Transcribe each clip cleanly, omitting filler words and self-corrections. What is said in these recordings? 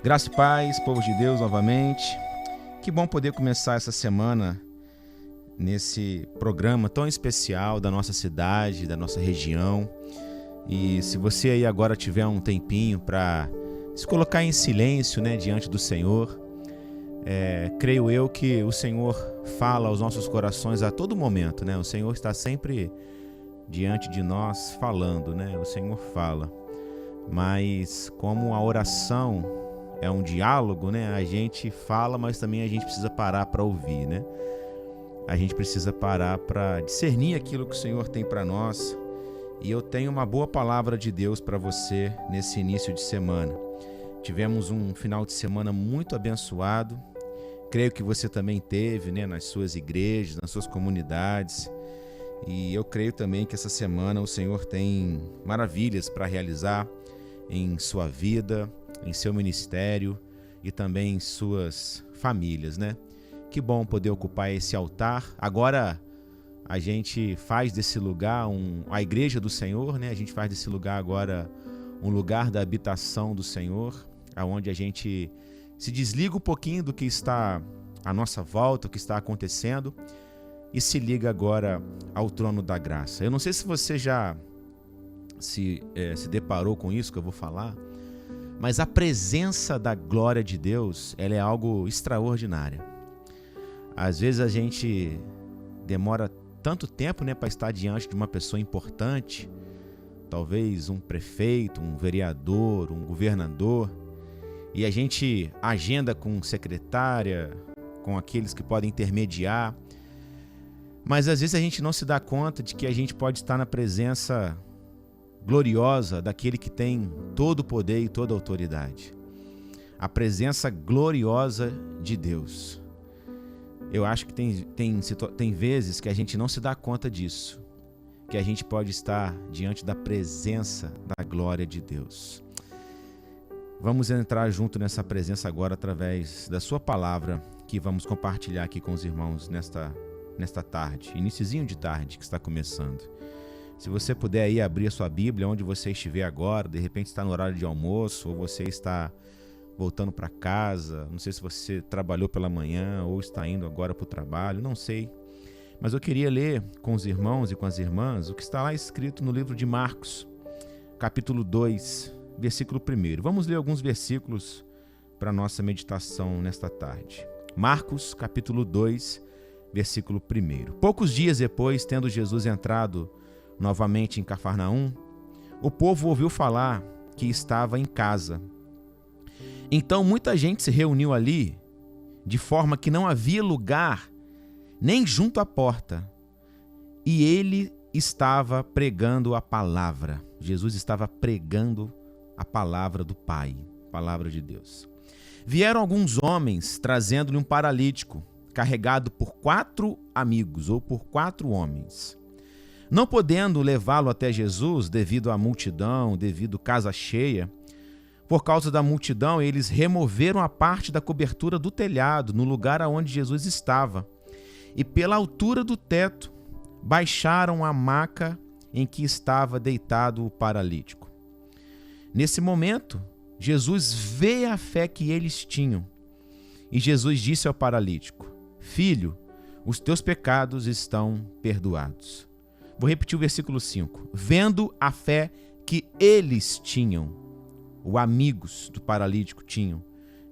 Graça e paz, povo de Deus, novamente. Que bom poder começar essa semana nesse programa tão especial da nossa cidade, da nossa região. E se você aí agora tiver um tempinho para se colocar em silêncio, diante do Senhor, creio eu que o Senhor fala aos nossos corações a todo momento, O Senhor está sempre diante de nós falando, O Senhor fala. Mas como a oração é um diálogo, a gente fala, mas também a gente precisa parar para ouvir, A gente precisa parar para discernir aquilo que o Senhor tem para nós. E eu tenho uma boa palavra de Deus para você nesse início de semana. Tivemos um final de semana muito abençoado. Creio que você também teve, nas suas igrejas, nas suas comunidades. E eu creio também que essa semana o Senhor tem maravilhas para realizar em sua vida, em seu ministério e também em suas famílias, Que bom poder ocupar esse altar. Agora a gente faz desse lugar a igreja do Senhor, A gente faz desse lugar agora um lugar da habitação do Senhor, onde a gente se desliga um pouquinho do que está à nossa volta, o que está acontecendo, e se liga agora ao trono da graça. Eu não sei se você já se deparou com isso que eu vou falar, mas a presença da glória de Deus, ela é algo extraordinário. Às vezes a gente demora tanto tempo, para estar diante de uma pessoa importante, talvez um prefeito, um vereador, um governador, e a gente agenda com secretária, com aqueles que podem intermediar, mas às vezes a gente não se dá conta de que a gente pode estar na presença gloriosa daquele que tem todo o poder e toda a autoridade. A presença gloriosa de Deus. Eu acho que tem vezes que a gente não se dá conta disso, que a gente pode estar diante da presença da glória de Deus. Vamos entrar junto nessa presença agora através da sua palavra, que vamos compartilhar aqui com os irmãos nesta tarde, iniciozinho de tarde que está começando. Se você puder aí abrir a sua Bíblia onde você estiver agora, de repente está no horário de almoço, ou você está voltando para casa, não sei se você trabalhou pela manhã ou está indo agora para o trabalho, não sei. Mas eu queria ler com os irmãos e com as irmãs o que está lá escrito no livro de Marcos, capítulo 2, versículo 1. Vamos ler alguns versículos para a nossa meditação nesta tarde. Marcos, capítulo 2, versículo 1. Poucos dias depois, tendo Jesus entrado novamente em Cafarnaum, o povo ouviu falar que estava em casa. Então muita gente se reuniu ali, de forma que não havia lugar nem junto à porta. E ele estava pregando a palavra. Jesus estava pregando a palavra do Pai, a palavra de Deus. Vieram alguns homens trazendo-lhe um paralítico, carregado por 4 amigos ou por 4 homens. Não podendo levá-lo até Jesus devido à multidão, devido à casa cheia, por causa da multidão, eles removeram a parte da cobertura do telhado no lugar onde Jesus estava e pela altura do teto baixaram a maca em que estava deitado o paralítico. Nesse momento, Jesus vê a fé que eles tinham e Jesus disse ao paralítico: Filho, os teus pecados estão perdoados. Vou repetir o versículo 5. Vendo a fé que eles tinham, os amigos do paralítico tinham,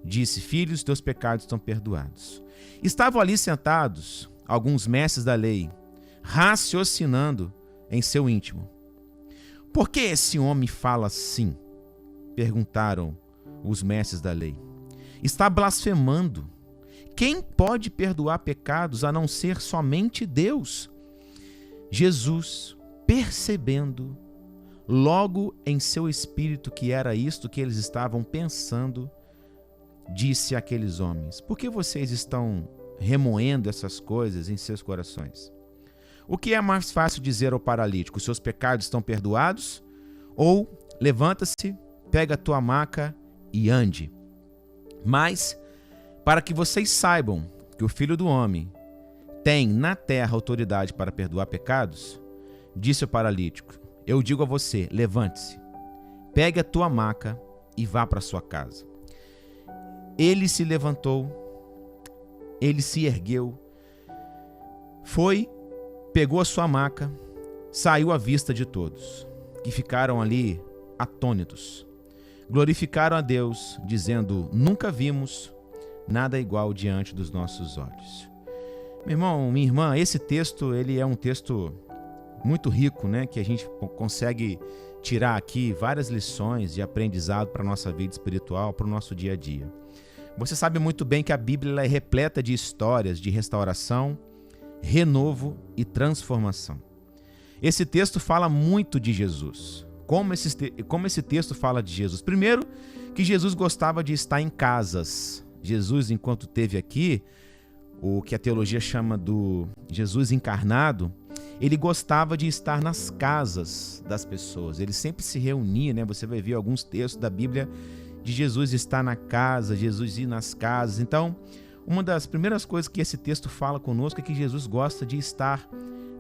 disse: Filho, os teus pecados estão perdoados. Estavam ali sentados alguns mestres da lei, raciocinando em seu íntimo. Por que esse homem fala assim? Perguntaram os mestres da lei. Está blasfemando. Quem pode perdoar pecados a não ser somente Deus? Jesus, percebendo logo em seu espírito que era isto que eles estavam pensando, disse àqueles homens: Por que vocês estão remoendo essas coisas em seus corações? O que é mais fácil dizer ao paralítico: seus pecados estão perdoados? Ou levanta-se, pega a tua maca e ande? Mas, para que vocês saibam que o Filho do Homem tem na terra autoridade para perdoar pecados, disse o paralítico: eu digo a você, levante-se, pegue a tua maca e vá para sua casa. ele se levantou, ele se ergueu, pegou a sua maca, saiu à vista de todos, que ficaram ali atônitos. Glorificaram a Deus, dizendo: nunca vimos nada igual diante dos nossos olhos. Meu irmão, minha irmã, esse texto ele é um texto muito rico, né? Que a gente consegue tirar aqui várias lições de aprendizado para a nossa vida espiritual, para o nosso dia a dia. Você sabe muito bem que a Bíblia ela é repleta de histórias de restauração, renovo e transformação. Esse texto fala muito de Jesus. Como esse texto fala de Jesus? Primeiro, que Jesus gostava de estar em casas. Jesus, enquanto esteve aqui, o que a teologia chama do Jesus encarnado, ele gostava de estar nas casas das pessoas. Ele sempre se reunia, né? Você vai ver alguns textos da Bíblia de Jesus estar na casa, Jesus ir nas casas. Então, uma das primeiras coisas que esse texto fala conosco é que Jesus gosta de estar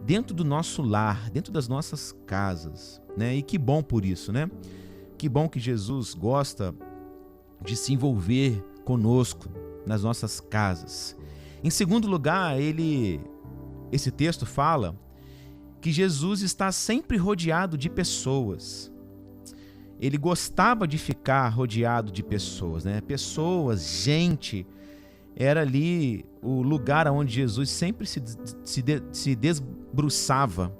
dentro do nosso lar, dentro das nossas casas, né? E que bom por isso, né? Que bom que Jesus gosta de se envolver conosco nas nossas casas. Em segundo lugar, esse texto fala que Jesus está sempre rodeado de pessoas. Ele gostava de ficar rodeado de pessoas, né? Pessoas, gente. Era ali o lugar onde Jesus sempre se debruçava,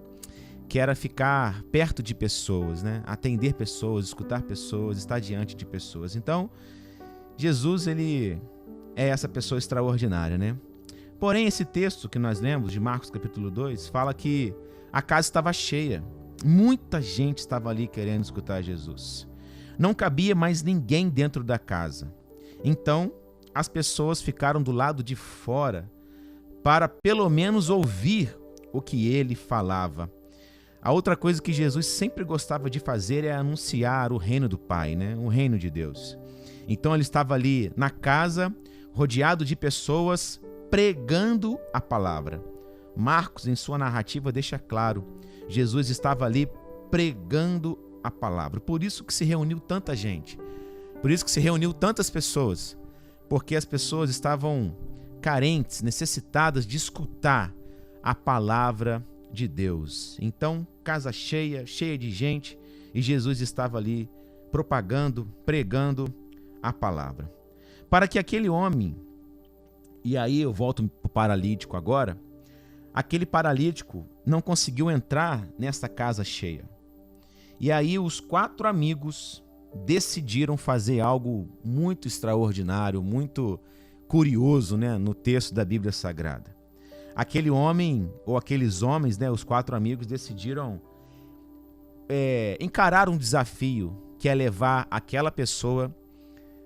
que era ficar perto de pessoas, né? Atender pessoas, escutar pessoas, estar diante de pessoas. Então, Jesus, ele é essa pessoa extraordinária, né? Porém, esse texto que nós lemos, de Marcos capítulo 2, fala que a casa estava cheia. Muita gente estava ali querendo escutar Jesus. Não cabia mais ninguém dentro da casa. Então, as pessoas ficaram do lado de fora para pelo menos ouvir o que ele falava. A outra coisa que Jesus sempre gostava de fazer é anunciar o reino do Pai, né? O reino de Deus. Então ele estava ali na casa, rodeado de pessoas, pregando a palavra. Marcos, em sua narrativa, deixa claro, Jesus estava ali pregando a palavra. Por isso que se reuniu tanta gente. Por isso que se reuniu tantas pessoas. Porque as pessoas estavam carentes, necessitadas de escutar a palavra de Deus. Então, casa cheia, cheia de gente, e Jesus estava ali propagando, pregando a palavra. Para que aquele homem, e aí eu volto para o paralítico agora, aquele paralítico não conseguiu entrar nessa casa cheia. E aí os 4 amigos decidiram fazer algo muito extraordinário, muito curioso, né, no texto da Bíblia Sagrada. Aquele homem, ou aqueles homens, né, os 4 amigos, decidiram encarar um desafio, que é levar aquela pessoa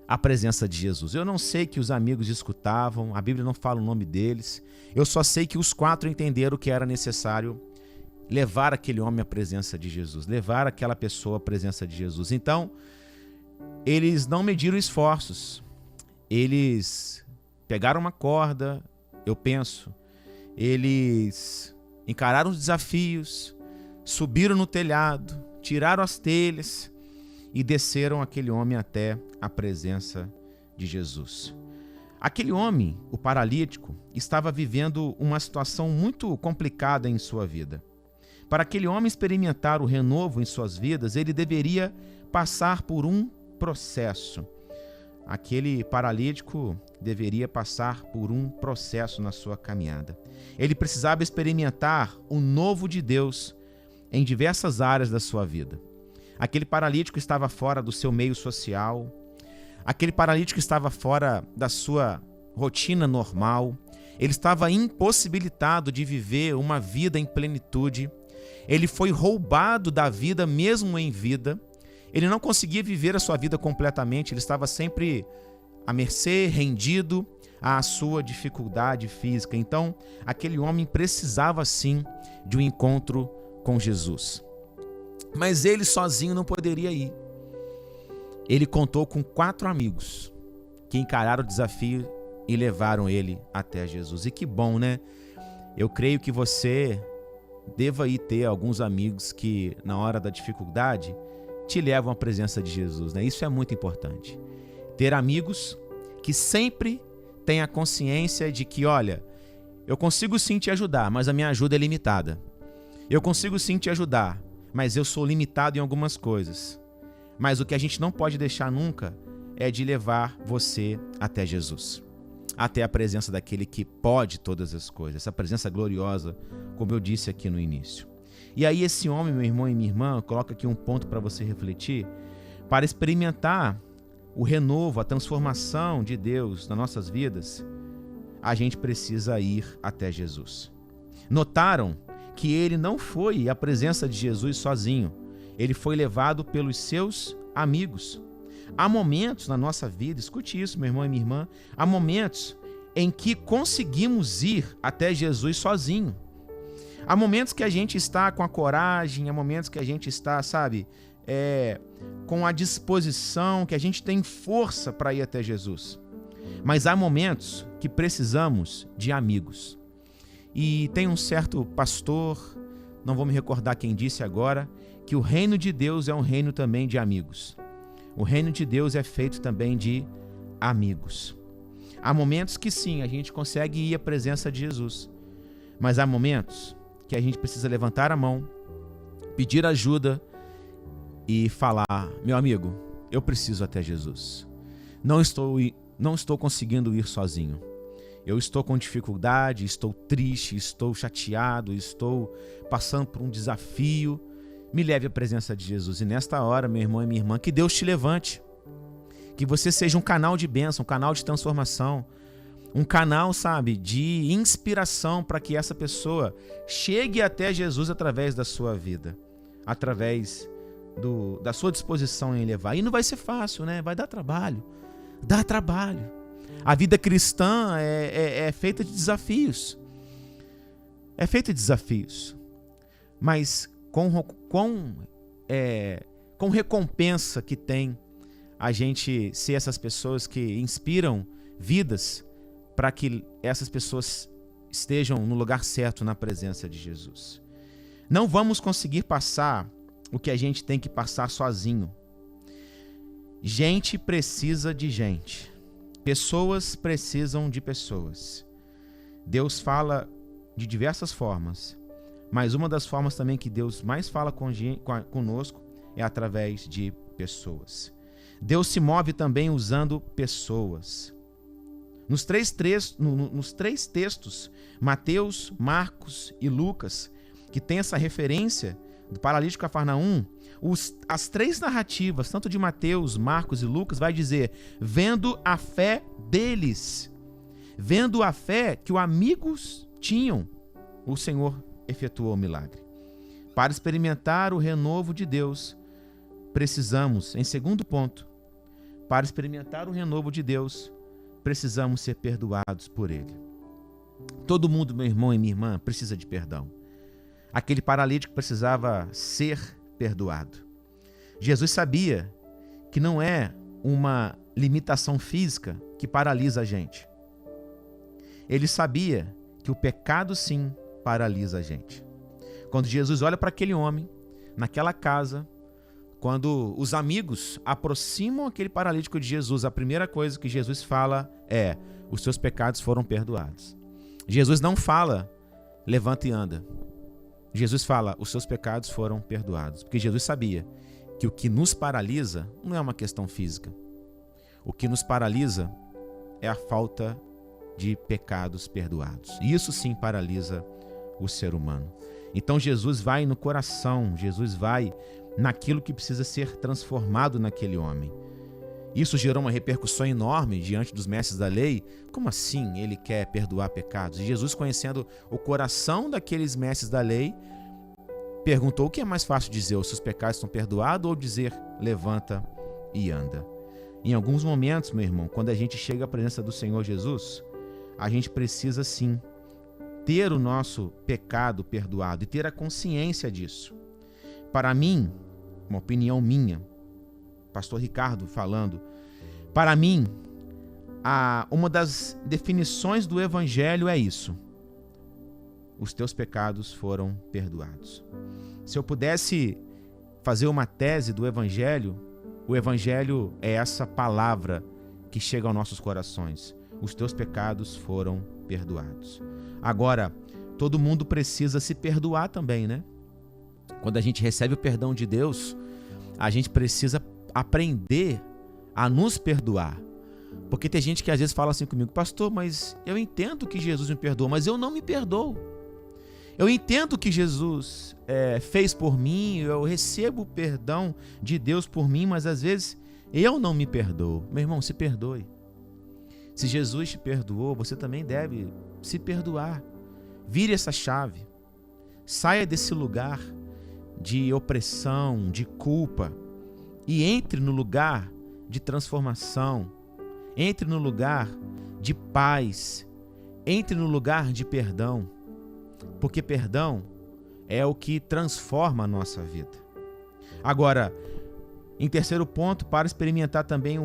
à presença de Jesus. Eu não sei que os amigos escutavam, a Bíblia não fala o nome deles, eu só sei que os 4 entenderam que era necessário levar aquele homem à presença de Jesus, levar aquela pessoa à presença de Jesus. Então, eles não mediram esforços, eles pegaram uma corda, eu penso, eles encararam os desafios, subiram no telhado, tiraram as telhas e desceram aquele homem até a presença de Jesus. Aquele homem, o paralítico, estava vivendo uma situação muito complicada em sua vida. Para aquele homem experimentar o renovo em suas vidas, ele deveria passar por um processo. Aquele paralítico deveria passar por um processo na sua caminhada. Ele precisava experimentar o novo de Deus em diversas áreas da sua vida. Aquele paralítico estava fora do seu meio social. Aquele paralítico estava fora da sua rotina normal. Ele estava impossibilitado de viver uma vida em plenitude. Ele foi roubado da vida mesmo em vida. Ele não conseguia viver a sua vida completamente, ele estava sempre à mercê, rendido à sua dificuldade física. Então, aquele homem precisava sim de um encontro com Jesus. Mas ele sozinho não poderia ir. Ele contou com 4 amigos que encararam o desafio e levaram ele até Jesus. E que bom, né? Eu creio que você deva ir ter alguns amigos que, na hora da dificuldade, te levam à presença de Jesus, né? Isso é muito importante. Ter amigos que sempre tem a consciência de que, olha, eu consigo sim te ajudar, mas a minha ajuda é limitada. Eu consigo sim te ajudar, mas eu sou limitado em algumas coisas. Mas o que a gente não pode deixar nunca é de levar você até Jesus, até a presença daquele que pode todas as coisas, essa presença gloriosa, como eu disse aqui no início. E aí esse homem, meu irmão e minha irmã, coloca aqui um ponto para você refletir, para experimentar o renovo, a transformação de Deus nas nossas vidas, a gente precisa ir até Jesus. Notaram que ele não foi à presença de Jesus sozinho, ele foi levado pelos seus amigos. Há momentos na nossa vida, escute isso, meu irmão e minha irmã, há momentos em que conseguimos ir até Jesus sozinho. Há momentos que a gente está com a coragem, há momentos que a gente está, com a disposição, que a gente tem força para ir até Jesus. Mas há momentos que precisamos de amigos. E tem um certo pastor, não vou me recordar quem disse agora, que o reino de Deus é um reino também de amigos. O reino de Deus é feito também de amigos. Há momentos que sim, a gente consegue ir à presença de Jesus. Mas há momentos que a gente precisa levantar a mão, pedir ajuda e falar, meu amigo, eu preciso até Jesus. Não estou conseguindo ir sozinho. Eu estou com dificuldade, estou triste, estou chateado, estou passando por um desafio. Me leve à presença de Jesus. E nesta hora, meu irmão e minha irmã, que Deus te levante. Que você seja um canal de bênção, um canal de transformação. Um canal, de inspiração para que essa pessoa chegue até Jesus através da sua vida. Através da sua disposição em levar. E não vai ser fácil, né? Vai dar trabalho. Dá trabalho. A vida cristã é feita de desafios. É feita de desafios. Mas com recompensa que tem a gente ser essas pessoas que inspiram vidas para que essas pessoas estejam no lugar certo na presença de Jesus. Não vamos conseguir passar o que a gente tem que passar sozinho. Gente precisa de gente. Pessoas precisam de pessoas. Deus fala de diversas formas, mas uma das formas também que Deus mais fala conosco é através de pessoas. Deus se move também usando pessoas. Nos três textos, Mateus, Marcos e Lucas, que tem essa referência do paralítico de Cafarnaum, as três narrativas, tanto de Mateus, Marcos e Lucas, vai dizer, vendo a fé deles, vendo a fé que os amigos tinham, o Senhor efetuou o milagre. Para experimentar o renovo de Deus, precisamos, em segundo ponto, para experimentar o renovo de Deus, precisamos ser perdoados por Ele. Todo mundo, meu irmão e minha irmã, precisa de perdão. Aquele paralítico precisava ser perdoado. Jesus sabia que não é uma limitação física que paralisa a gente. Ele sabia que o pecado, sim, paralisa a gente. Quando Jesus olha para aquele homem, naquela casa, quando os amigos aproximam aquele paralítico de Jesus, a primeira coisa que Jesus fala é, os seus pecados foram perdoados. Jesus não fala, levanta e anda. Jesus fala, os seus pecados foram perdoados. Porque Jesus sabia que o que nos paralisa não é uma questão física. O que nos paralisa é a falta de pecados perdoados. E isso sim paralisa o ser humano. Então Jesus vai no coração, Jesus vai naquilo que precisa ser transformado naquele homem. Isso gerou uma repercussão enorme diante dos mestres da lei. Como assim ele quer perdoar pecados? E Jesus, conhecendo o coração daqueles mestres da lei, perguntou o que é mais fácil dizer, os seus pecados estão perdoados, ou dizer, levanta e anda. Em alguns momentos, meu irmão, quando a gente chega à presença do Senhor Jesus, a gente precisa sim ter o nosso pecado perdoado e ter a consciência disso. Para mim, uma opinião minha, pastor Ricardo falando, para mim, uma das definições do Evangelho é isso. Os teus pecados foram perdoados. Se eu pudesse fazer uma tese do Evangelho, o Evangelho é essa palavra que chega aos nossos corações: os teus pecados foram perdoados. Agora, todo mundo precisa se perdoar também, né? Quando a gente recebe o perdão de Deus, a gente precisa aprender a nos perdoar. Porque tem gente que às vezes fala assim comigo: pastor, mas eu entendo que Jesus me perdoa, mas eu não me perdoo. Eu entendo que Jesus fez por mim, eu recebo o perdão de Deus por mim, mas às vezes eu não me perdoo. Meu irmão, se perdoe. Se Jesus te perdoou, você também deve se perdoar. Vire essa chave. Saia desse lugar de opressão, de culpa, e entre no lugar de transformação. Entre no lugar de paz. Entre no lugar de perdão. Porque perdão é o que transforma a nossa vida. Agora, em terceiro ponto, para experimentar também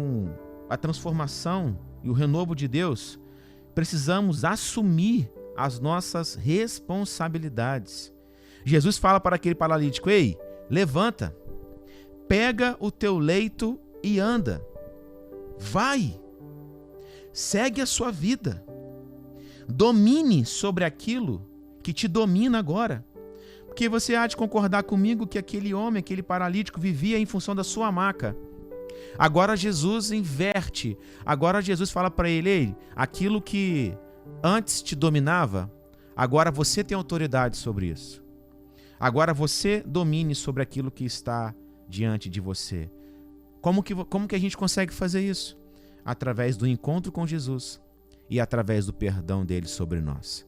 a transformação e o renovo de Deus, precisamos assumir as nossas responsabilidades. Jesus fala para aquele paralítico: ei, levanta, pega o teu leito e anda. Vai, segue a sua vida. Domine sobre aquilo que te domina agora. Porque você há de concordar comigo que aquele homem, aquele paralítico, vivia em função da sua maca. Agora Jesus inverte. Agora Jesus fala para ele: ei, aquilo que antes te dominava, agora você tem autoridade sobre isso. Agora você domine sobre aquilo que está diante de você. Como que a gente consegue fazer isso? Através do encontro com Jesus e através do perdão dele sobre nós.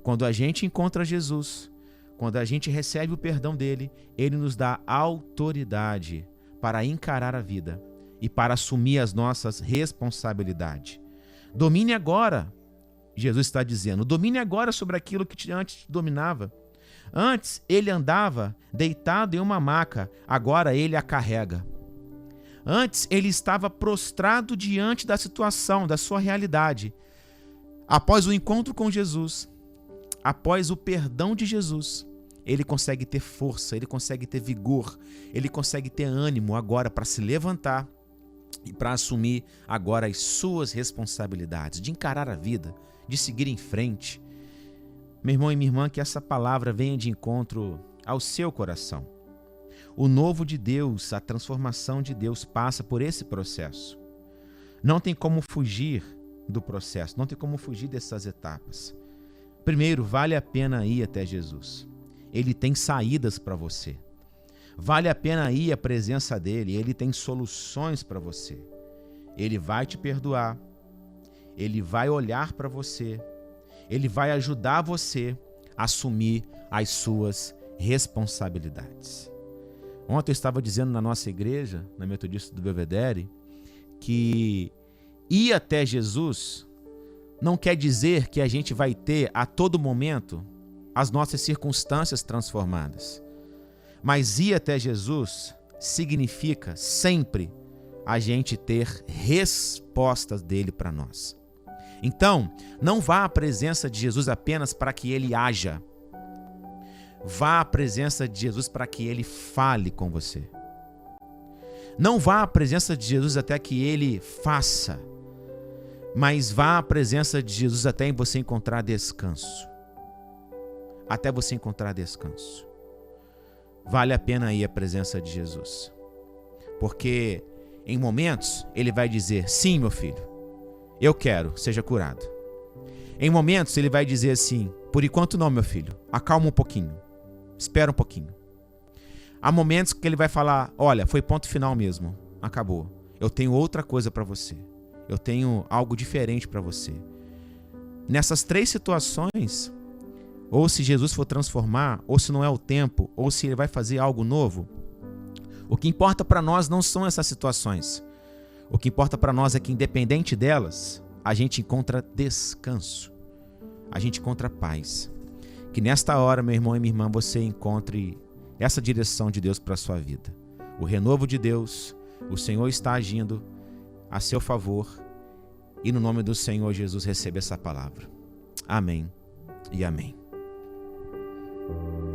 Quando a gente encontra Jesus, quando a gente recebe o perdão dele, ele nos dá autoridade para encarar a vida e para assumir as nossas responsabilidades. Domine agora, Jesus está dizendo, domine agora sobre aquilo que antes te dominava. Antes ele andava deitado em uma maca, agora ele a carrega. Antes ele estava prostrado diante da situação, da sua realidade. Após o encontro com Jesus, após o perdão de Jesus, ele consegue ter força, ele consegue ter vigor, ele consegue ter ânimo agora para se levantar e para assumir agora as suas responsabilidades, de encarar a vida, de seguir em frente. Meu irmão e minha irmã, que essa palavra venha de encontro ao seu coração. O novo de Deus, a transformação de Deus passa por esse processo. Não tem como fugir do processo, não tem como fugir dessas etapas. Primeiro, vale a pena ir até Jesus. Ele tem saídas para você. Vale a pena ir à presença dele, ele tem soluções para você. Ele vai te perdoar, ele vai olhar para você, ele vai ajudar você a assumir as suas responsabilidades. Ontem eu estava dizendo na nossa igreja, na Metodista do Belvedere, que ir até Jesus não quer dizer que a gente vai ter a todo momento as nossas circunstâncias transformadas. Mas ir até Jesus significa sempre a gente ter respostas dele para nós. Então, não vá à presença de Jesus apenas para que ele haja. Vá à presença de Jesus para que ele fale com você. Não vá à presença de Jesus até que ele faça. Mas vá à presença de Jesus até você encontrar descanso. Até você encontrar descanso. Vale a pena ir à presença de Jesus. Porque em momentos ele vai dizer: sim, meu filho, eu quero, seja curado. Em momentos ele vai dizer assim: por enquanto não, meu filho, acalma um pouquinho, espera um pouquinho. Há momentos que ele vai falar: olha, foi ponto final mesmo, acabou. Eu tenho outra coisa para você. Eu tenho algo diferente para você. Nessas três situações, ou se Jesus for transformar, ou se não é o tempo, ou se ele vai fazer algo novo, o que importa para nós não são essas situações. O que importa para nós é que, independente delas, a gente encontra descanso. A gente encontra paz. Que nesta hora, meu irmão e minha irmã, você encontre essa direção de Deus para a sua vida. O renovo de Deus, o Senhor está agindo a seu favor, e no nome do Senhor Jesus receba essa palavra. Amém e amém.